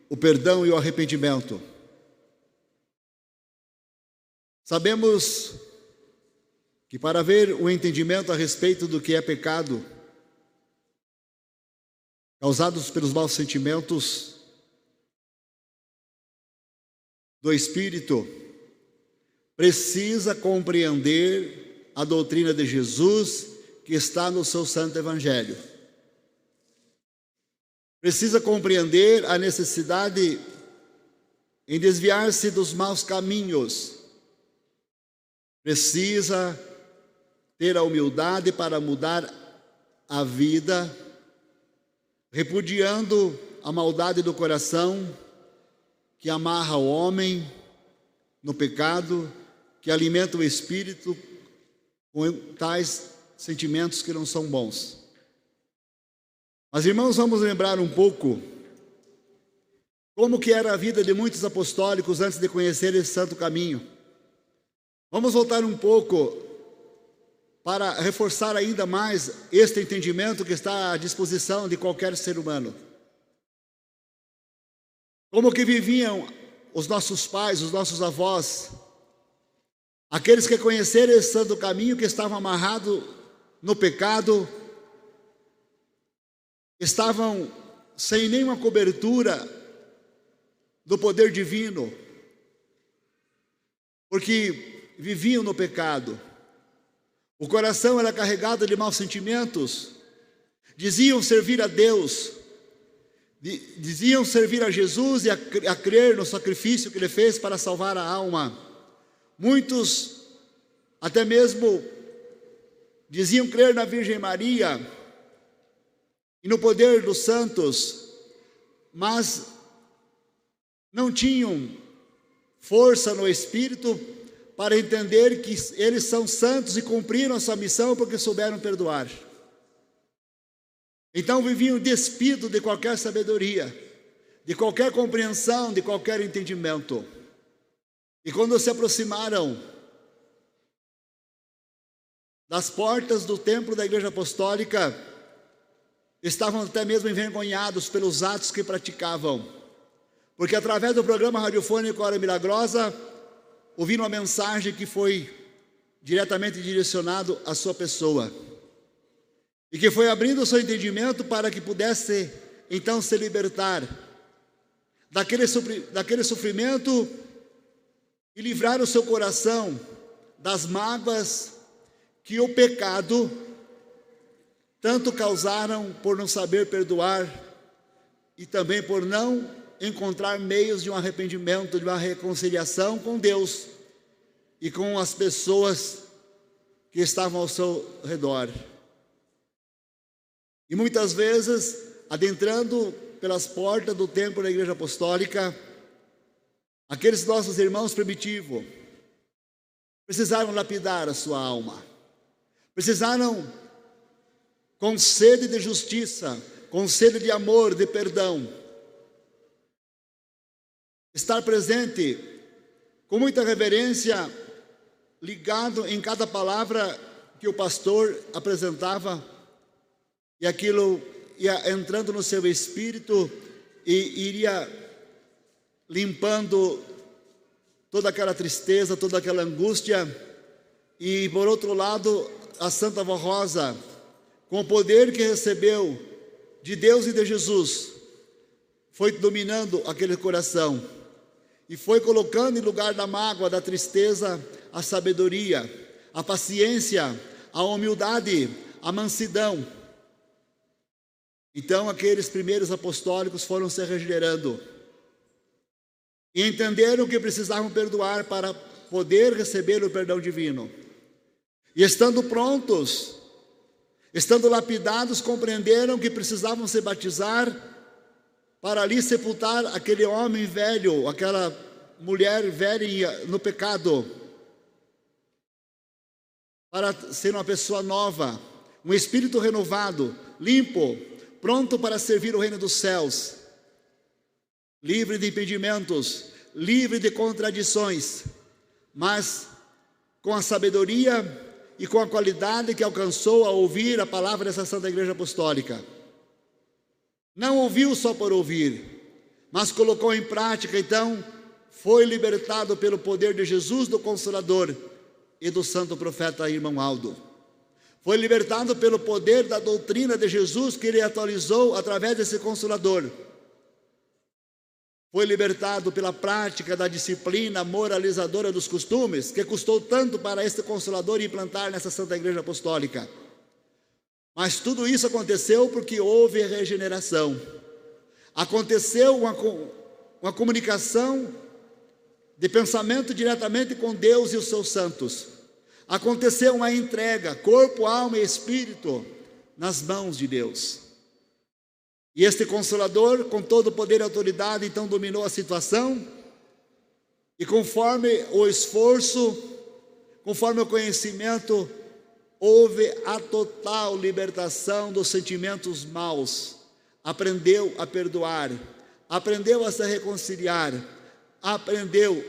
o perdão e o arrependimento. Sabemos que para haver um entendimento a respeito do que é pecado, causados pelos maus sentimentos do espírito, precisa compreender a doutrina de Jesus que está no seu santo evangelho. Precisa compreender a necessidade em desviar-se dos maus caminhos. Precisa ter a humildade para mudar a vida, repudiando a maldade do coração que amarra o homem no pecado, que alimenta o espírito com tais sentimentos que não são bons. Mas, irmãos, vamos lembrar um pouco como que era a vida de muitos apostólicos antes de conhecer esse santo caminho. Vamos voltar um pouco para reforçar ainda mais este entendimento que está à disposição de qualquer ser humano. Como que viviam os nossos pais, os nossos avós, aqueles que conheceram esse santo caminho, que estavam amarrados no pecado, estavam sem nenhuma cobertura do poder divino, porque viviam no pecado. O coração era carregado de maus sentimentos, diziam servir a Deus, diziam servir a Jesus e a crer no sacrifício que Ele fez para salvar a alma. Muitos até mesmo diziam crer na Virgem Maria e no poder dos santos, mas não tinham força no espírito para entender que eles são santos e cumpriram a sua missão porque souberam perdoar. Então viviam despidos de qualquer sabedoria, de qualquer compreensão, de qualquer entendimento. E quando se aproximaram das portas do templo da Igreja Apostólica, estavam até mesmo envergonhados pelos atos que praticavam, porque através do programa radiofônico Hora Milagrosa, ouviram uma mensagem que foi diretamente direcionado à sua pessoa, e que foi abrindo o seu entendimento para que pudesse então se libertar daquele sofrimento e livrar o seu coração das mágoas que o pecado tanto causaram por não saber perdoar e também por não encontrar meios de um arrependimento, de uma reconciliação com Deus e com as pessoas que estavam ao seu redor. E muitas vezes, adentrando pelas portas do templo da Igreja Apostólica, aqueles nossos irmãos primitivos precisaram lapidar a sua alma, precisaram, com sede de justiça, com sede de amor, de perdão, estar presente com muita reverência, ligado em cada palavra que o pastor apresentava, e aquilo ia entrando no seu espírito e iria limpando toda aquela tristeza, toda aquela angústia. E por outro lado, a Santa Vó Rosa, com o poder que recebeu de Deus e de Jesus, foi dominando aquele coração e foi colocando em lugar da mágoa, da tristeza, a sabedoria, a paciência, a humildade, a mansidão. Então aqueles primeiros apostólicos foram se regenerando e entenderam que precisavam perdoar para poder receber o perdão divino. E estando prontos, estando lapidados, compreenderam que precisavam se batizar para ali sepultar aquele homem velho, aquela mulher velha no pecado, para ser uma pessoa nova, um espírito renovado, limpo, pronto para servir o reino dos céus, livre de impedimentos, livre de contradições, mas com a sabedoria e com a qualidade que alcançou ao ouvir a palavra dessa Santa Igreja Apostólica. Não ouviu só por ouvir, mas colocou em prática, então foi libertado pelo poder de Jesus, do Consolador, e do santo profeta irmão Aldo. Foi libertado pelo poder da doutrina de Jesus, que ele atualizou através desse Consolador. Foi libertado pela prática da disciplina moralizadora dos costumes, que custou tanto para este Consolador implantar nessa Santa Igreja Apostólica. Mas tudo isso aconteceu porque houve regeneração. Aconteceu uma comunicação de pensamento diretamente com Deus e os seus santos. Aconteceu uma entrega, corpo, alma e espírito, nas mãos de Deus. E este Consolador, com todo o poder e autoridade, então dominou a situação, e conforme o esforço, conforme o conhecimento, houve a total libertação dos sentimentos maus. Aprendeu a perdoar, aprendeu a se reconciliar, aprendeu,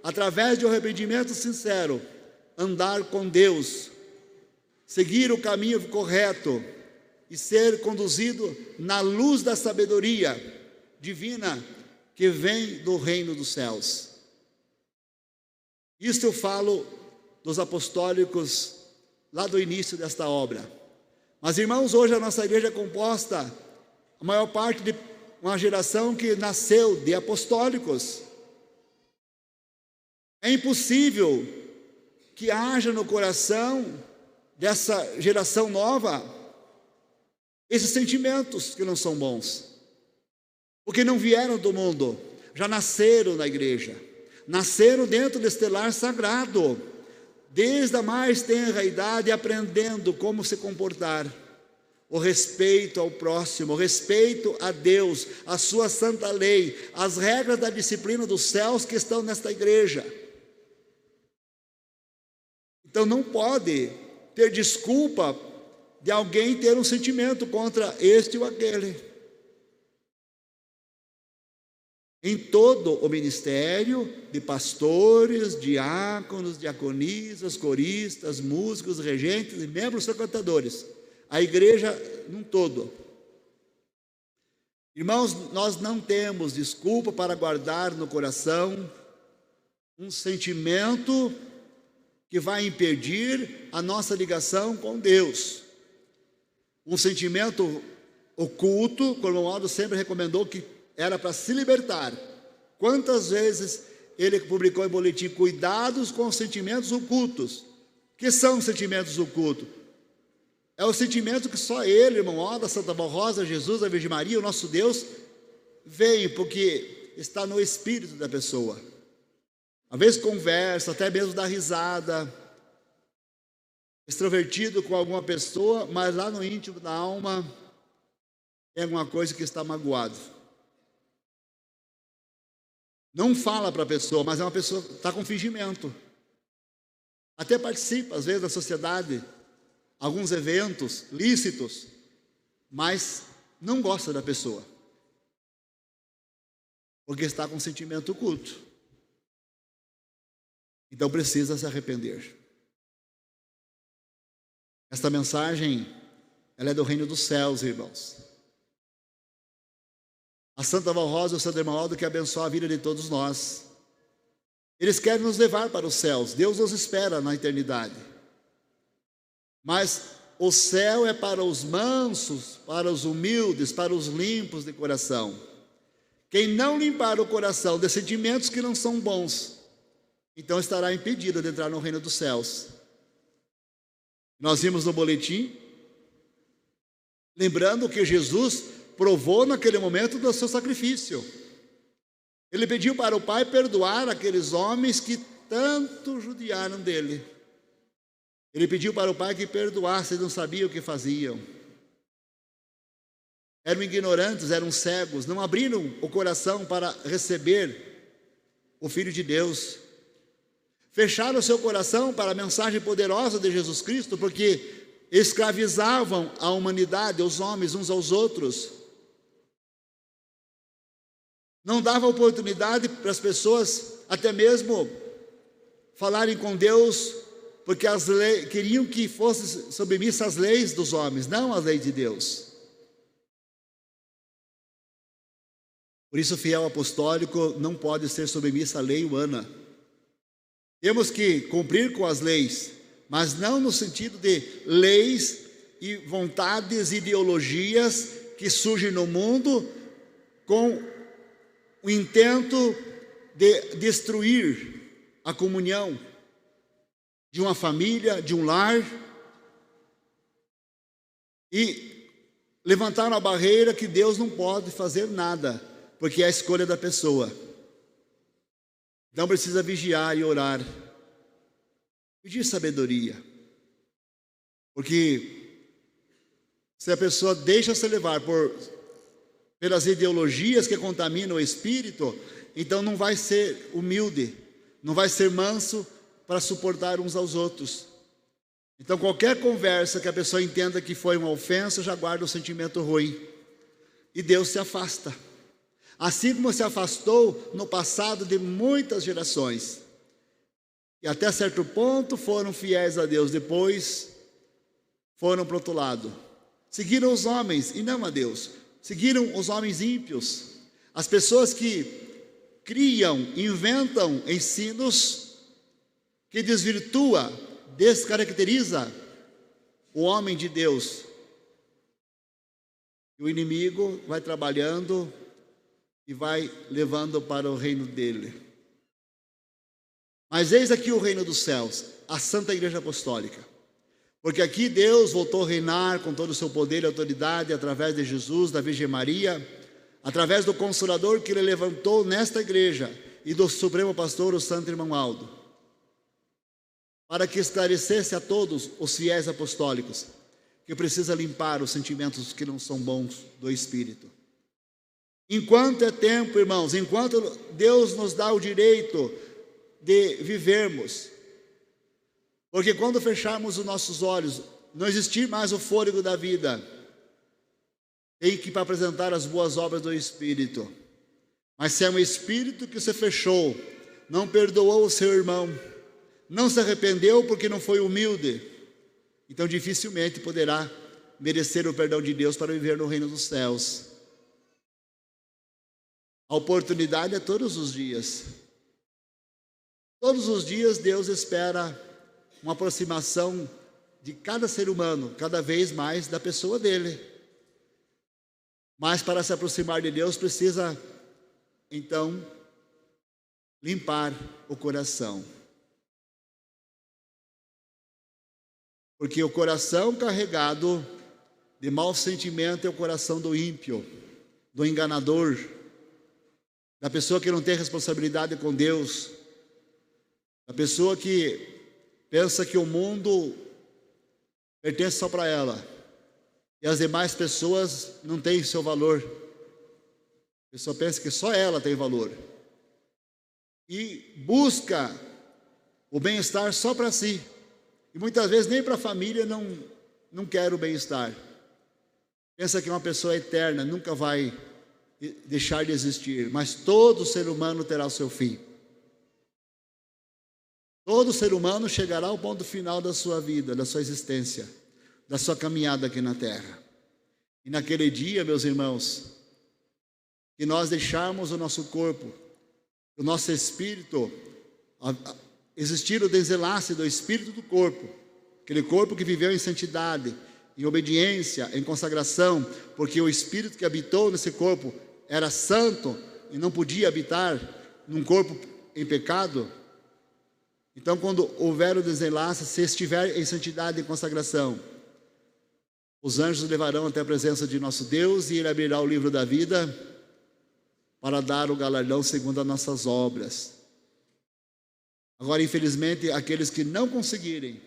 através de um arrependimento sincero, andar com Deus, seguir o caminho correto e ser conduzido na luz da sabedoria divina que vem do reino dos céus. Isto eu falo dos apostólicos lá do início desta obra. Mas, irmãos, hoje a nossa igreja é composta, a maior parte de uma geração que nasceu de apostólicos. É impossível que haja no coração dessa geração nova esses sentimentos que não são bons, porque não vieram do mundo, já nasceram na igreja, nasceram dentro deste lar sagrado, desde a mais tenra idade, aprendendo como se comportar, o respeito ao próximo, o respeito a Deus, a sua santa lei, as regras da disciplina dos céus que estão nesta igreja. Então não pode ter desculpa de alguém ter um sentimento contra este ou aquele. Em todo o ministério de pastores, diáconos, diaconisas, coristas, músicos, regentes e membros frequentadores, a igreja num todo. Irmãos, nós não temos desculpa para guardar no coração um sentimento que vai impedir a nossa ligação com Deus. Um sentimento oculto, como o Aldo sempre recomendou, que era para se libertar. Quantas vezes ele publicou em boletim: cuidados com os sentimentos ocultos. O que são sentimentos ocultos? É o sentimento que só ele, irmão Aldo, a Santa Rosa, Jesus, a Virgem Maria, o nosso Deus, veem, porque está no espírito da pessoa. Às vezes conversa, até mesmo dá risada, extrovertido com alguma pessoa, mas lá no íntimo da alma tem alguma coisa que está magoado. Não fala para a pessoa, mas é uma pessoa que está com fingimento. Até participa, às vezes, da sociedade, alguns eventos lícitos, mas não gosta da pessoa, porque está com sentimento oculto. Então precisa se arrepender. Esta mensagem, ela é do reino dos céus, irmãos. A Santa Valrosa e o Santo Irmão Aldo que abençoa a vida de todos nós. Eles querem nos levar para os céus. Deus nos espera na eternidade. Mas o céu é para os mansos, para os humildes, para os limpos de coração. Quem não limpar o coração de sentimentos que não são bons, então estará impedido de entrar no reino dos céus. Nós vimos no boletim, lembrando que Jesus provou naquele momento do seu sacrifício. Ele pediu para o Pai perdoar aqueles homens que tanto judiaram dele. Ele pediu para o Pai que perdoasse, não sabiam o que faziam. Eram ignorantes, eram cegos, não abriram o coração para receber o Filho de Deus. Fecharam o seu coração para a mensagem poderosa de Jesus Cristo, porque escravizavam a humanidade, os homens uns aos outros. Não dava oportunidade para as pessoas até mesmo falarem com Deus, porque queriam que fosse submissa às leis dos homens, não às leis de Deus. Por isso, o fiel apostólico não pode ser submisso à lei humana. Temos que cumprir com as leis, mas não no sentido de leis e vontades e ideologias que surgem no mundo com o intento de destruir a comunhão de uma família, de um lar, e levantar uma barreira que Deus não pode fazer nada, porque é a escolha da pessoa. Então precisa vigiar e orar, pedir sabedoria, porque se a pessoa deixa se levar pelas ideologias que contaminam o espírito, então não vai ser humilde, não vai ser manso para suportar uns aos outros. Então qualquer conversa que a pessoa entenda que foi uma ofensa, já guarda um sentimento ruim, e Deus se afasta. Assim como se afastou no passado de muitas gerações, e até certo ponto foram fiéis a Deus, depois foram para o outro lado, seguiram os homens e não a Deus, seguiram os homens ímpios, as pessoas que criam, inventam ensinos que desvirtua, descaracteriza o homem de Deus. E o inimigo vai trabalhando e vai levando para o reino dele. Mas eis aqui o reino dos céus, a Santa Igreja Apostólica. Porque aqui Deus voltou a reinar com todo o seu poder e autoridade através de Jesus, da Virgem Maria, através do Consolador que ele levantou nesta igreja e do Supremo Pastor, o Santo Irmão Aldo, para que esclarecesse a todos os fiéis apostólicos que precisa limpar os sentimentos que não são bons do Espírito. Enquanto é tempo, irmãos, enquanto Deus nos dá o direito de vivermos, porque quando fecharmos os nossos olhos, não existir mais o fôlego da vida, tem que apresentar as boas obras do Espírito. Mas se é um Espírito que se fechou, não perdoou o seu irmão, não se arrependeu porque não foi humilde, então dificilmente poderá merecer o perdão de Deus para viver no reino dos céus. A oportunidade é todos os dias. Todos os dias Deus espera uma aproximação de cada ser humano, cada vez mais da pessoa dele. Mas para se aproximar de Deus precisa, então, limpar o coração. Porque o coração carregado de mau sentimento é o coração do ímpio, do enganador, da pessoa que não tem responsabilidade com Deus, da pessoa que pensa que o mundo pertence só para ela e as demais pessoas não têm seu valor. A pessoa pensa que só ela tem valor e busca o bem-estar só para si, e muitas vezes nem para a família não quer o bem-estar. Pensa que uma pessoa eterna nunca vai deixar de existir, mas todo ser humano terá o seu fim. Todo ser humano chegará ao ponto final da sua vida, da sua existência, da sua caminhada aqui na terra. E naquele dia, meus irmãos, que nós deixarmos o nosso corpo, o nosso espírito, existir o desenlace do espírito do corpo, aquele corpo que viveu em santidade, em obediência, em consagração, porque o espírito que habitou nesse corpo era santo e não podia habitar num corpo em pecado. Então, quando houver o desenlace, se estiver em santidade e consagração, os anjos levarão até a presença de nosso Deus e ele abrirá o livro da vida para dar o galardão segundo as nossas obras. Agora, infelizmente, aqueles que não conseguirem,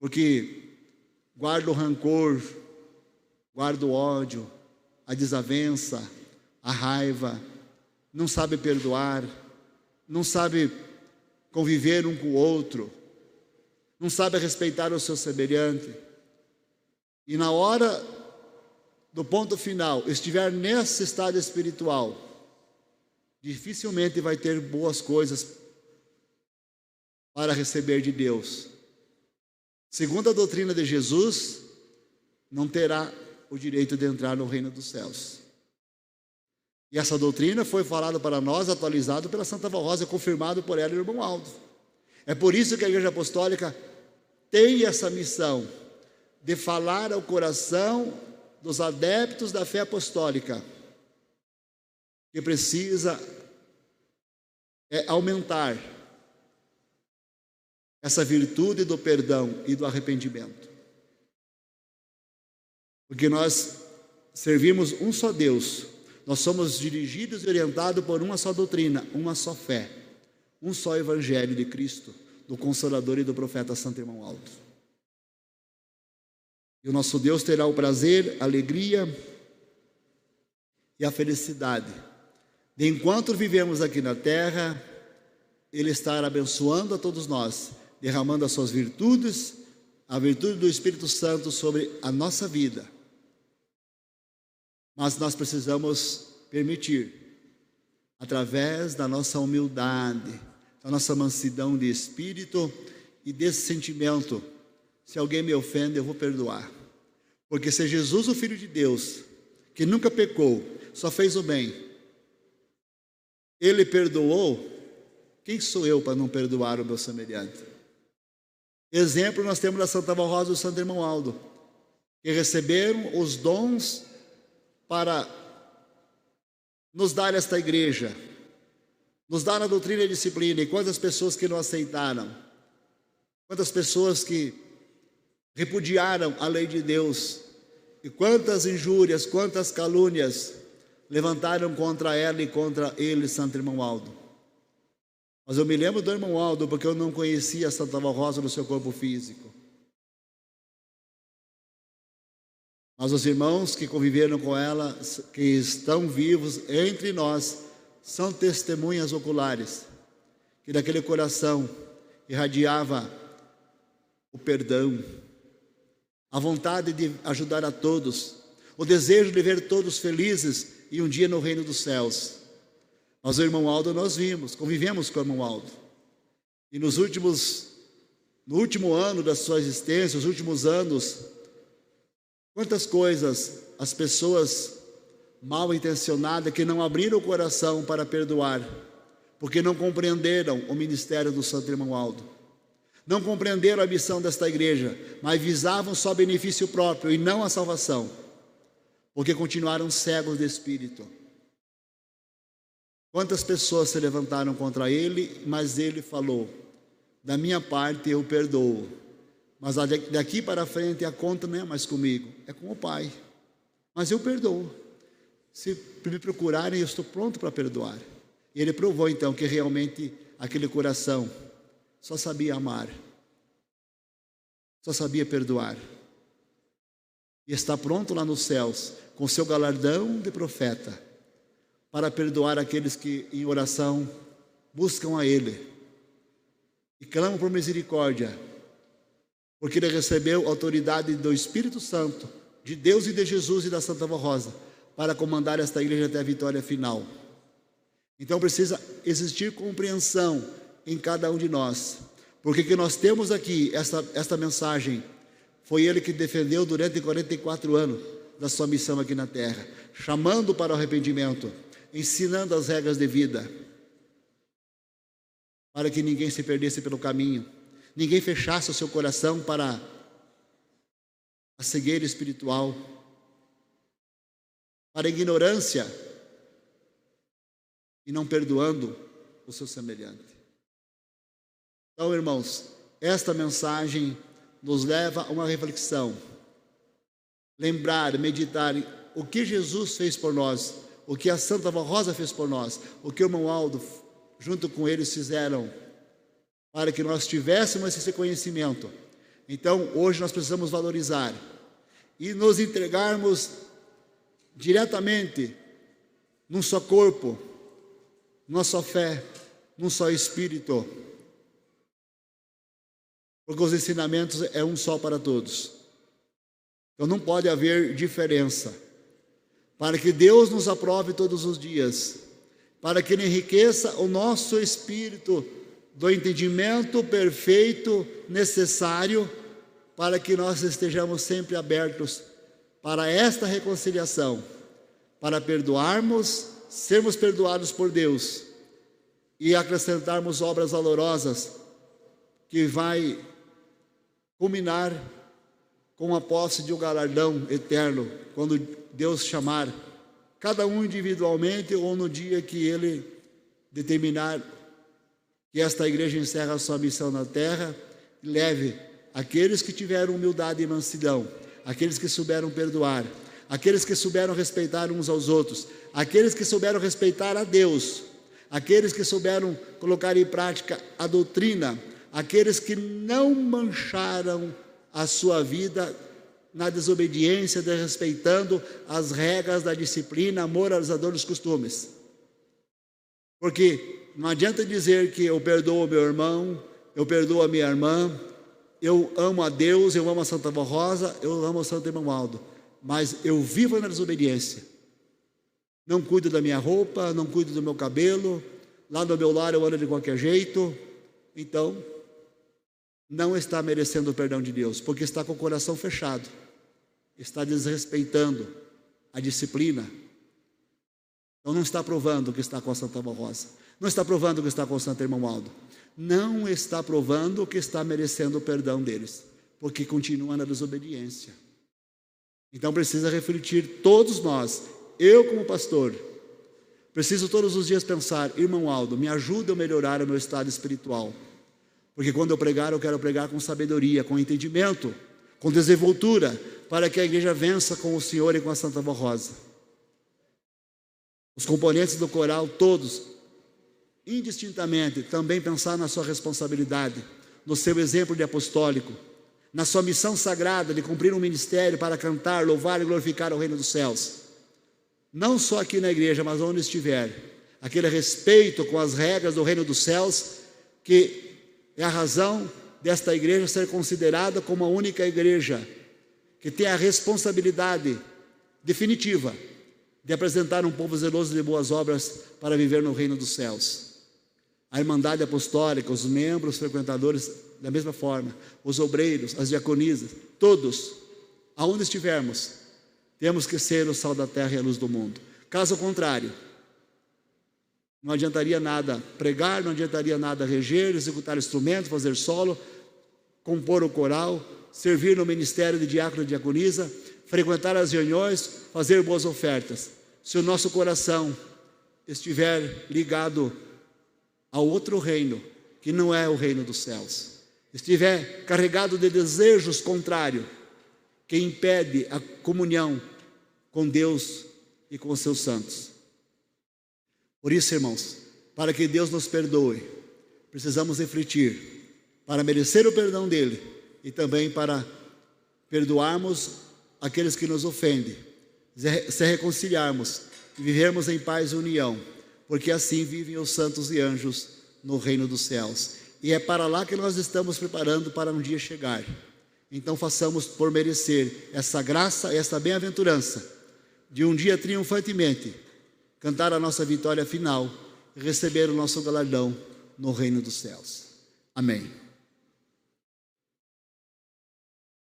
porque guardam o rancor, guardam o ódio, a desavença, a raiva, não sabe perdoar, não sabe conviver um com o outro, não sabe respeitar o seu semelhante, e na hora do ponto final estiver nesse estado espiritual, dificilmente vai ter boas coisas para receber de Deus. Segundo a doutrina de Jesus, não terá o direito de entrar no reino dos céus. E essa doutrina foi falada para nós, atualizado pela Santa Rosa, confirmado por ela e o irmão Aldo. É por isso que a Igreja Apostólica tem essa missão de falar ao coração dos adeptos da fé apostólica, que precisa aumentar essa virtude do perdão e do arrependimento. Porque nós servimos um só Deus, nós somos dirigidos e orientados por uma só doutrina, uma só fé, um só Evangelho de Cristo, do Consolador e do Profeta Santo Irmão Aldo. E o nosso Deus terá o prazer, a alegria e a felicidade de, enquanto vivemos aqui na terra, Ele estar abençoando a todos nós, derramando as suas virtudes, a virtude do Espírito Santo sobre a nossa vida. Mas nós precisamos permitir, através da nossa humildade, da nossa mansidão de espírito e desse sentimento: se alguém me ofende, eu vou perdoar. Porque se Jesus, o Filho de Deus, que nunca pecou, só fez o bem, Ele perdoou, quem sou eu para não perdoar o meu semelhante? Exemplo nós temos da Santa Rosa e do Santo Irmão Aldo, que receberam os dons para nos dar esta igreja, nos dar a doutrina e a disciplina. E quantas pessoas que não aceitaram, quantas pessoas que repudiaram a lei de Deus, e quantas injúrias, quantas calúnias levantaram contra ela e contra ele, Santo Irmão Aldo. Mas eu me lembro do irmão Aldo, porque eu não conhecia a Santa Rosa no seu corpo físico. Mas os irmãos que conviveram com ela, que estão vivos entre nós, são testemunhas oculares, que daquele coração irradiava o perdão, a vontade de ajudar a todos, o desejo de ver todos felizes e um dia no reino dos céus. Mas o irmão Aldo nós vimos, convivemos com o irmão Aldo. E no último ano da sua existência, os últimos anos, quantas coisas as pessoas mal intencionadas que não abriram o coração para perdoar, porque não compreenderam o ministério do Santo Irmão Aldo, não compreenderam a missão desta igreja, mas visavam só benefício próprio e não a salvação, porque continuaram cegos de espírito. Quantas pessoas se levantaram contra ele, mas ele falou: da minha parte eu perdoo, mas daqui para frente a conta não é mais comigo, é com o Pai. Mas eu perdoo. Se me procurarem, eu estou pronto para perdoar. E ele provou então que realmente aquele coração só sabia amar, só sabia perdoar. E está pronto lá nos céus, com seu galardão de profeta, para perdoar aqueles que em oração buscam a Ele e clamam por misericórdia, porque ele recebeu autoridade do Espírito Santo, de Deus e de Jesus e da Santa Rosa, para comandar esta igreja até a vitória final. Então precisa existir compreensão em cada um de nós, porque que nós temos aqui, esta mensagem, foi ele que defendeu durante 44 anos da sua missão aqui na terra, chamando para o arrependimento, ensinando as regras de vida, para que ninguém se perdesse pelo caminho, ninguém fechasse o seu coração para a cegueira espiritual, para a ignorância, e não perdoando o seu semelhante. Então, irmãos, esta mensagem nos leva a uma reflexão, lembrar, meditar o que Jesus fez por nós, o que a Santa Rosa fez por nós, o que o irmão Aldo, junto com eles, fizeram, para que nós tivéssemos esse conhecimento. Então, hoje nós precisamos valorizar e nos entregarmos diretamente num só corpo, numa só fé, num só espírito, porque os ensinamentos é um só para todos. Então não pode haver diferença, para que Deus nos aprove todos os dias, para que Ele enriqueça o nosso espírito do entendimento perfeito necessário, para que nós estejamos sempre abertos para esta reconciliação, para perdoarmos sermos perdoados por Deus e acrescentarmos obras valorosas que vai culminar com a posse de um galardão eterno, quando Deus chamar cada um individualmente ou no dia que Ele determinar que esta igreja encerra a sua missão na terra e leve aqueles que tiveram humildade e mansidão, aqueles que souberam perdoar, aqueles que souberam respeitar uns aos outros, aqueles que souberam respeitar a Deus, aqueles que souberam colocar em prática a doutrina, aqueles que não mancharam a sua vida na desobediência, desrespeitando as regras da disciplina, moralizador dos costumes. Porque não adianta dizer que eu perdoo o meu irmão, eu perdoo a minha irmã, eu amo a Deus, eu amo a Santa Vó Rosa, eu amo o Santo Irmão Aldo, mas eu vivo na desobediência. Não cuido da minha roupa, não cuido do meu cabelo, lá no meu lar eu ando de qualquer jeito. Então, não está merecendo o perdão de Deus, porque está com o coração fechado, está desrespeitando a disciplina. Então não está provando que está com a Santa Vó Rosa, não está provando que está com o Santo Irmão Aldo, não está provando que está merecendo o perdão deles, porque continua na desobediência. Então precisa refletir todos nós, eu como pastor, preciso todos os dias pensar: irmão Aldo, me ajuda a melhorar o meu estado espiritual, porque quando eu pregar, eu quero pregar com sabedoria, com entendimento, com desenvoltura, para que a igreja vença com o Senhor e com a Santa Vó Rosa. Os componentes do coral, todos, indistintamente, também pensar na sua responsabilidade, no seu exemplo de apostólico, na sua missão sagrada de cumprir um ministério para cantar, louvar e glorificar o reino dos céus. Não só aqui na igreja, mas onde estiver. Aquele respeito com as regras do reino dos céus, que é a razão desta igreja ser considerada como a única igreja que tem a responsabilidade definitiva de apresentar um povo zeloso de boas obras para viver no reino dos céus. A Irmandade Apostólica, os membros, frequentadores, da mesma forma, os obreiros, as diaconisas, todos, aonde estivermos, temos que ser o sal da terra e a luz do mundo. Caso contrário, não adiantaria nada pregar, não adiantaria nada reger, executar instrumentos, fazer solo, compor o coral, servir no ministério de diácono e diaconisa, frequentar as reuniões, fazer boas ofertas. Se o nosso coração estiver ligado a outro reino, que não é o reino dos céus, estiver carregado de desejos contrários, que impede a comunhão com Deus e com os seus santos. Por isso, irmãos, para que Deus nos perdoe, precisamos refletir para merecer o perdão dele e também para perdoarmos aqueles que nos ofendem, se reconciliarmos e vivermos em paz e união, porque assim vivem os santos e anjos no reino dos céus. E é para lá que nós estamos preparando para um dia chegar. Então façamos por merecer essa graça, essa bem-aventurança, de um dia triunfantemente cantar a nossa vitória final e receber o nosso galardão no reino dos céus. Amém.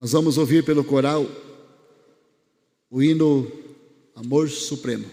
Nós vamos ouvir pelo coral o hino Amor Supremo.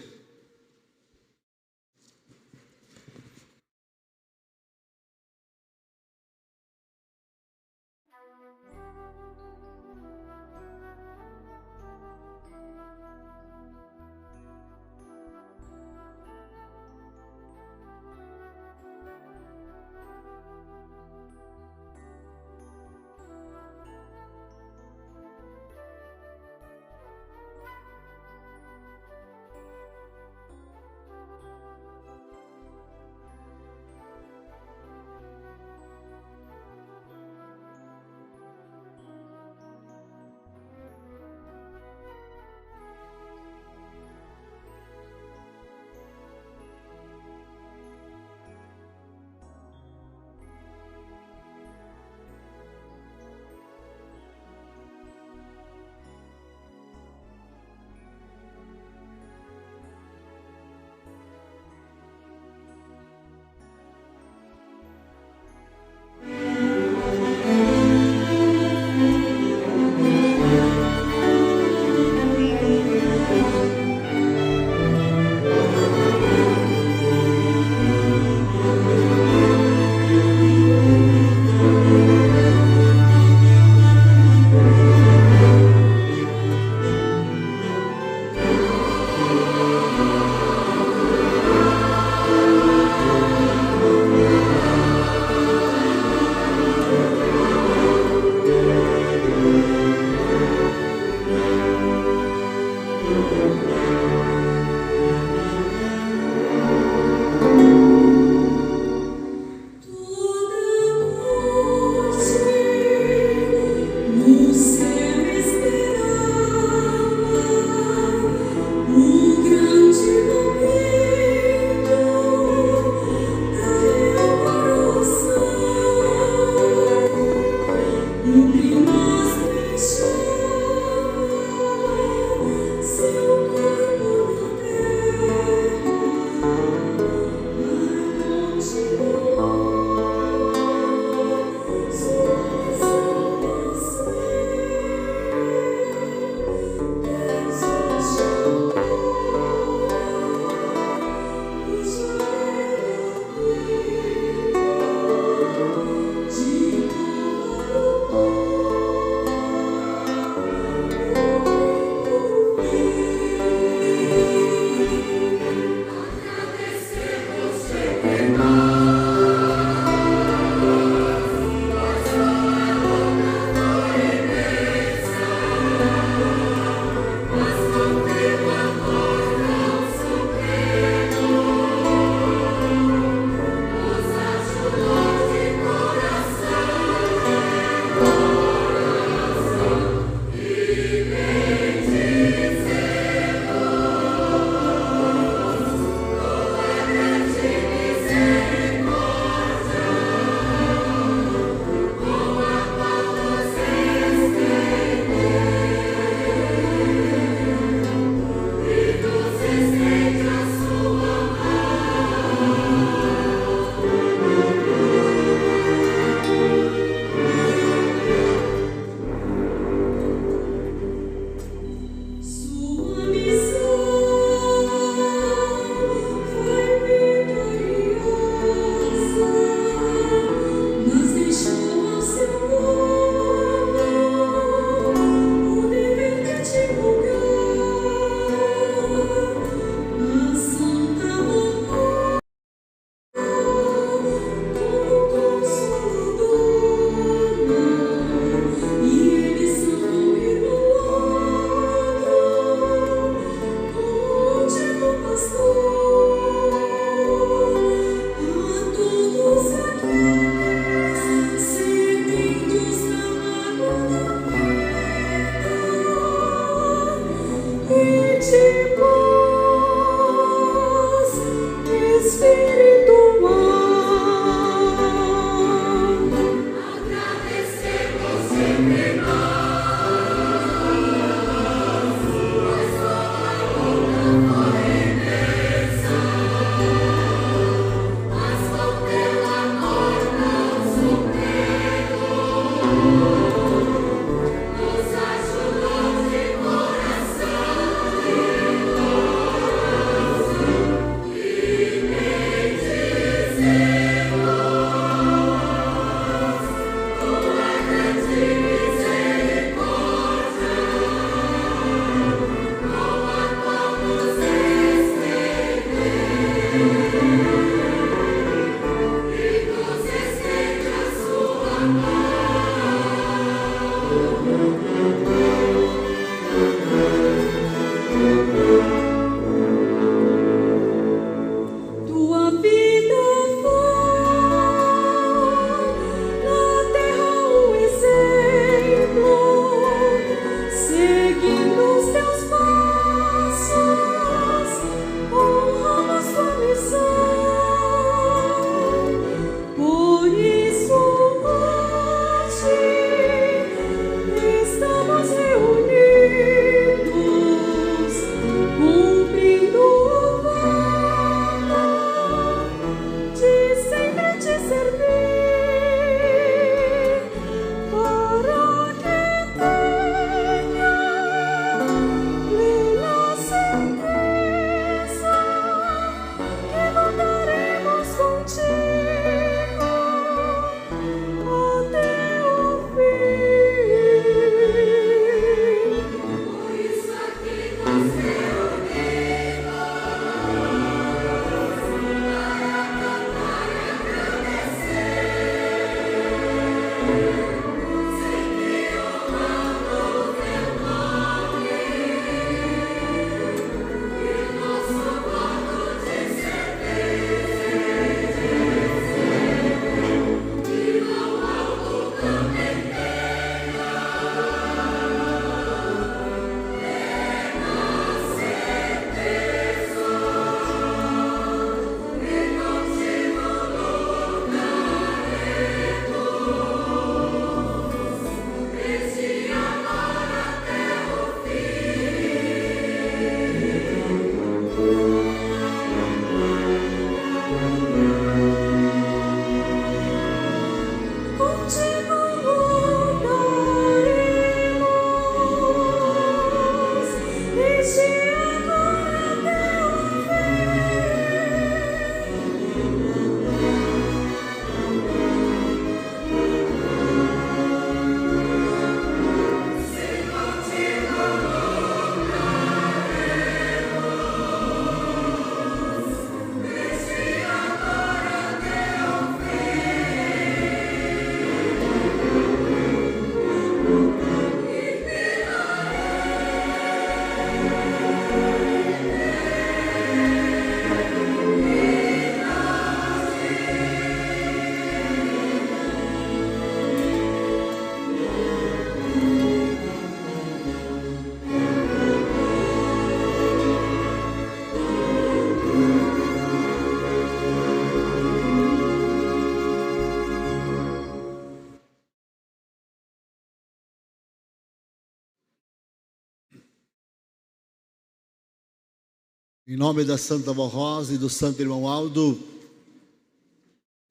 Em nome da Santa Avó Rosa e do Santo Irmão Aldo,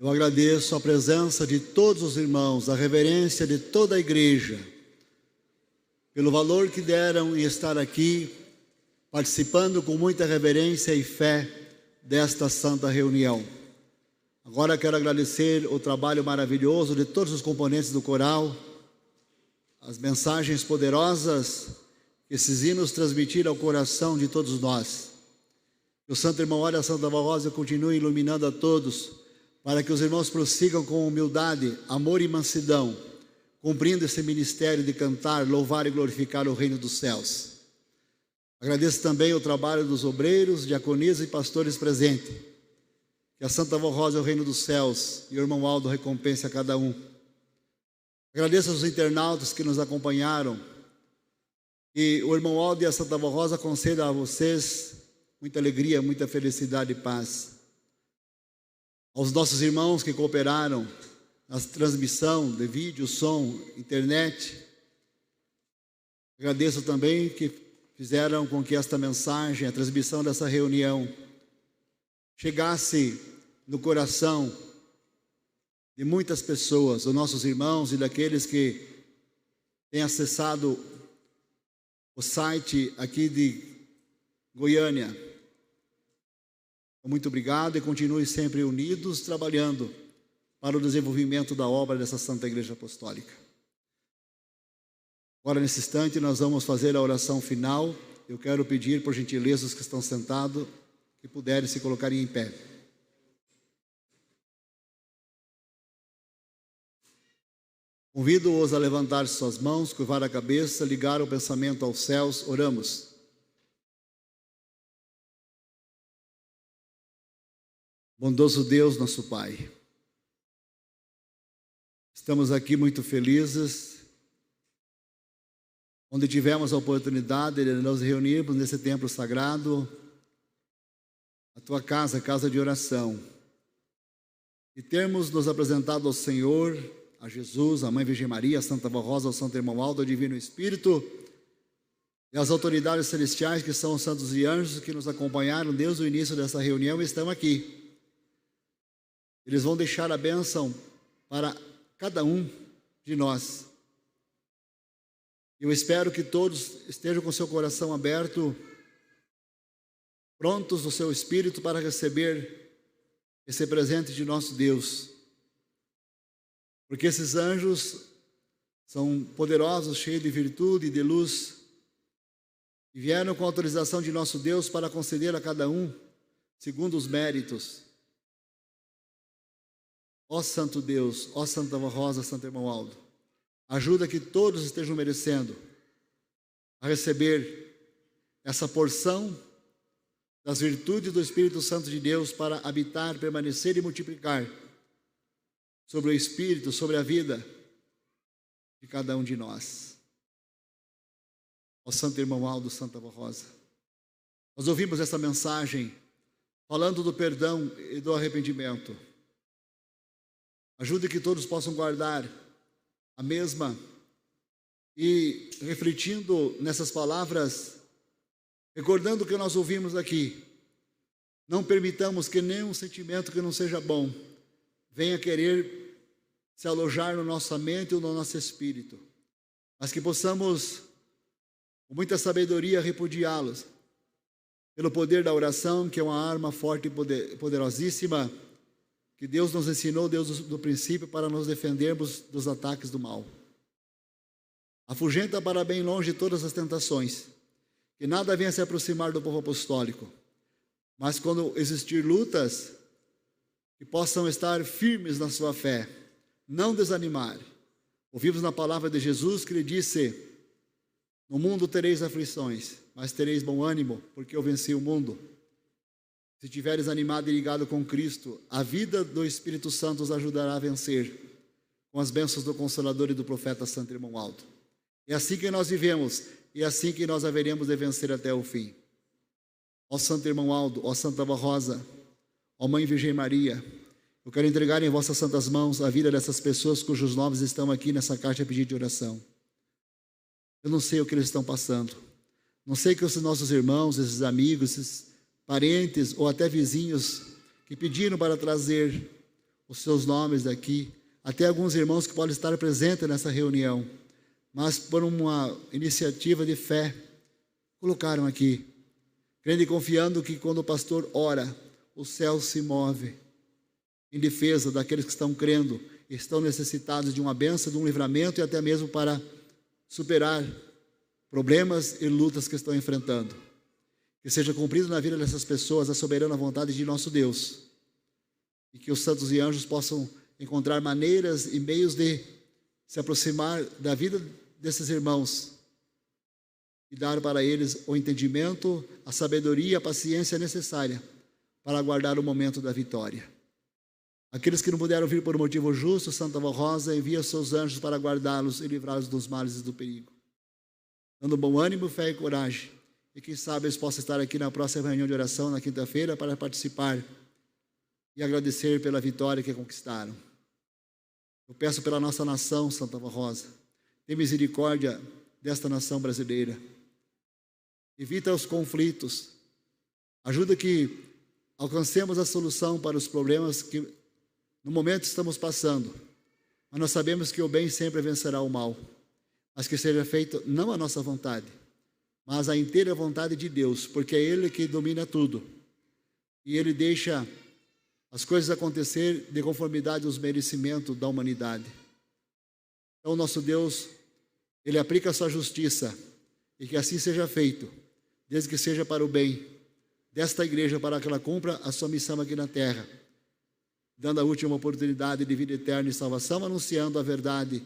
eu agradeço a presença de todos os irmãos, a reverência de toda a igreja, pelo valor que deram em estar aqui, participando com muita reverência e fé desta santa reunião. Agora quero agradecer o trabalho maravilhoso de todos os componentes do coral, as mensagens poderosas que esses hinos transmitiram ao coração de todos nós. Que o Santo Irmão Aldo e a Santa Avó Rosa continuem iluminando a todos, para que os irmãos prossigam com humildade, amor e mansidão, cumprindo esse ministério de cantar, louvar e glorificar o reino dos céus. Agradeço também o trabalho dos obreiros, diaconisas e pastores presentes. Que a Santa Avó Rosa, o reino dos céus, e o Irmão Aldo recompense a cada um. Agradeço aos internautas que nos acompanharam. E o Irmão Aldo e a Santa Avó Rosa concedam a vocês muita alegria, muita felicidade e paz. Aos nossos irmãos que cooperaram na transmissão de vídeo, som, internet, agradeço também que fizeram com que esta mensagem, a transmissão dessa reunião, chegasse no coração de muitas pessoas, os nossos irmãos e daqueles que têm acessado o site aqui de Goiânia. Muito obrigado e continue sempre unidos, trabalhando para o desenvolvimento da obra dessa Santa Igreja Apostólica. Agora, nesse instante, nós vamos fazer a oração final. Eu quero pedir, por gentileza, os que estão sentados, que puderem se colocarem em pé. Convido-os a levantar suas mãos, curvar a cabeça, ligar o pensamento aos céus. Oramos. Bondoso Deus, nosso Pai, estamos aqui muito felizes, onde tivemos a oportunidade de nos reunirmos nesse templo sagrado, a Tua casa, casa de oração, e termos nos apresentado ao Senhor, a Jesus, a Mãe Virgem Maria, a Santa Avó Rosa, ao Santo Irmão Aldo, ao Divino Espírito, e as autoridades celestiais que são os santos e anjos que nos acompanharam desde o início dessa reunião e estão aqui. Eles vão deixar a bênção para cada um de nós. Eu espero que todos estejam com seu coração aberto, prontos no seu espírito para receber esse presente de nosso Deus. Porque esses anjos são poderosos, cheios de virtude e de luz, e vieram com a autorização de nosso Deus para conceder a cada um, segundo os méritos. Ó Santo Deus, ó Santa Avó Rosa, Santo Irmão Aldo, ajuda que todos estejam merecendo a receber essa porção das virtudes do Espírito Santo de Deus para habitar, permanecer e multiplicar sobre o Espírito, sobre a vida de cada um de nós. Ó Santo Irmão Aldo, Santa Avó Rosa, nós ouvimos essa mensagem falando do perdão e do arrependimento. Ajude que todos possam guardar a mesma e, refletindo nessas palavras, recordando o que nós ouvimos aqui, não permitamos que nenhum sentimento que não seja bom venha querer se alojar na nossa mente ou no nosso espírito, mas que possamos, com muita sabedoria, repudiá-los pelo poder da oração, que é uma arma forte e poderosíssima, que Deus nos ensinou desde o princípio para nos defendermos dos ataques do mal. Afugenta para bem longe todas as tentações, que nada venha se aproximar do povo apostólico, mas quando existir lutas, que possam estar firmes na sua fé, não desanimar. Ouvimos na palavra de Jesus que ele disse: no mundo tereis aflições, mas tereis bom ânimo, porque eu venci o mundo. Se tiveres animado e ligado com Cristo, a vida do Espírito Santo os ajudará a vencer, com as bênçãos do Consolador e do profeta Santo Irmão Aldo. É assim que nós vivemos, e é assim que nós haveremos de vencer até o fim. Ó Santo Irmão Aldo, ó Santa Avó Rosa, ó Mãe Virgem Maria, eu quero entregar em vossas santas mãos a vida dessas pessoas cujos nomes estão aqui nessa carta a pedido de oração. Eu não sei o que eles estão passando, não sei que os nossos irmãos, esses amigos, esses parentes ou até vizinhos que pediram para trazer os seus nomes daqui, até alguns irmãos que podem estar presentes nessa reunião, mas por uma iniciativa de fé, colocaram aqui, crendo e confiando que quando o pastor ora, o céu se move em defesa daqueles que estão crendo, estão necessitados de uma bênção, de um livramento e até mesmo para superar problemas e lutas que estão enfrentando. Que seja cumprido na vida dessas pessoas a soberana vontade de nosso Deus. E que os santos e anjos possam encontrar maneiras e meios de se aproximar da vida desses irmãos e dar para eles o entendimento, a sabedoria, a paciência necessária para aguardar o momento da vitória. Aqueles que não puderam vir por motivo justo, Santa Avó Rosa envia seus anjos para guardá-los e livrá-los dos males e do perigo, dando bom ânimo, fé e coragem. E quem sabe eles possam estar aqui na próxima reunião de oração, na quinta-feira, para participar e agradecer pela vitória que conquistaram. Eu peço pela nossa nação, Santa Avó Rosa, tem misericórdia desta nação brasileira. Evita os conflitos. Ajuda que alcancemos a solução para os problemas que no momento estamos passando. Mas nós sabemos que o bem sempre vencerá o mal. Mas que seja feito não a nossa vontade, mas a inteira vontade de Deus, porque é Ele que domina tudo. E Ele deixa as coisas acontecer de conformidade aos merecimentos da humanidade. Então, nosso Deus, Ele aplica a sua justiça, e que assim seja feito, desde que seja para o bem desta igreja, para que ela cumpra a sua missão aqui na terra, dando a última oportunidade de vida eterna e salvação, anunciando a verdade,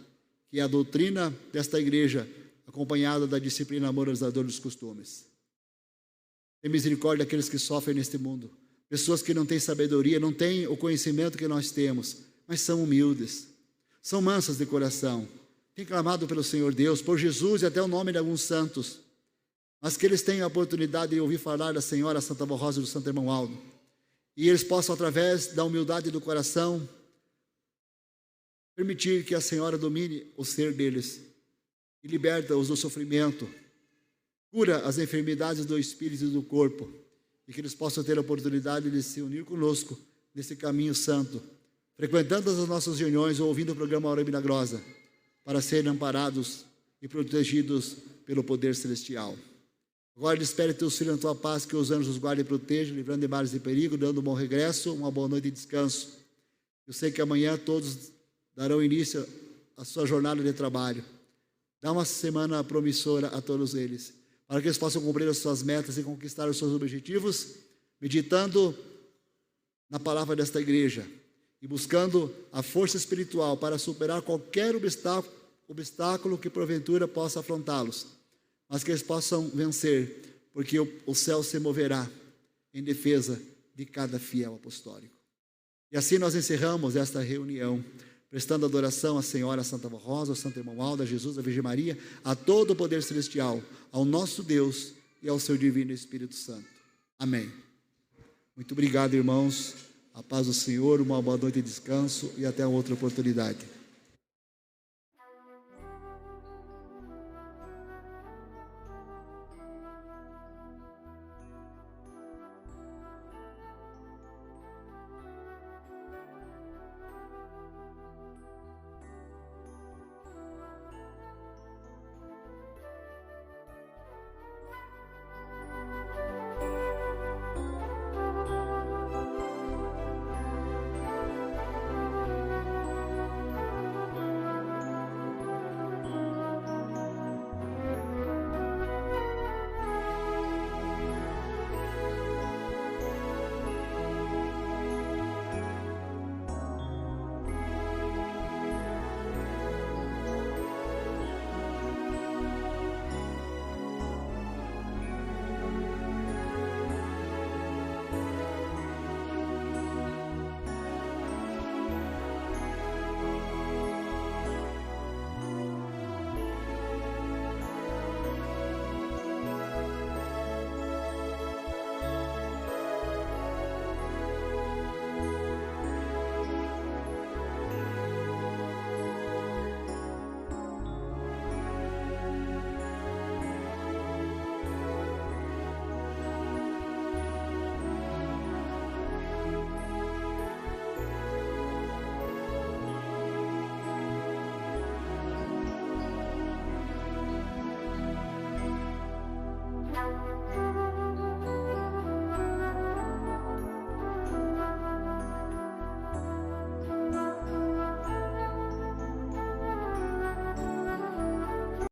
que é a doutrina desta igreja, acompanhada da disciplina moralizadora dos costumes. Tem misericórdia daqueles que sofrem neste mundo, pessoas que não têm sabedoria, não têm o conhecimento que nós temos, mas são humildes, são mansas de coração, têm clamado pelo Senhor Deus, por Jesus e até o nome de alguns santos, mas que eles tenham a oportunidade de ouvir falar da Senhora Santa Avó Rosa e do Santo Irmão Aldo, e eles possam, através da humildade do coração, permitir que a Senhora domine o ser deles e liberta-os do sofrimento, cura as enfermidades do espírito e do corpo, e que eles possam ter a oportunidade de se unir conosco nesse caminho santo, frequentando as nossas reuniões ou ouvindo o programa Hora Milagrosa, para serem amparados e protegidos pelo poder celestial. Agora despere teus filhos na tua paz, que os anjos os guardem e protejam, livrando de males e perigo, dando um bom regresso, uma boa noite e descanso. Eu sei que amanhã todos darão início à sua jornada de trabalho. Dá uma semana promissora a todos eles, para que eles possam cumprir as suas metas e conquistar os seus objetivos, meditando na palavra desta igreja e buscando a força espiritual para superar qualquer obstáculo que porventura possa afrontá-los, mas que eles possam vencer, porque o céu se moverá em defesa de cada fiel apostólico. E assim nós encerramos esta reunião, prestando adoração à Senhora Santa Avó Rosa, ao Santo Irmão Aldo, a Jesus, a Virgem Maria, a todo o poder celestial, ao nosso Deus e ao seu divino Espírito Santo. Amém. Muito obrigado, irmãos. A paz do Senhor, uma boa noite de descanso e até outra oportunidade.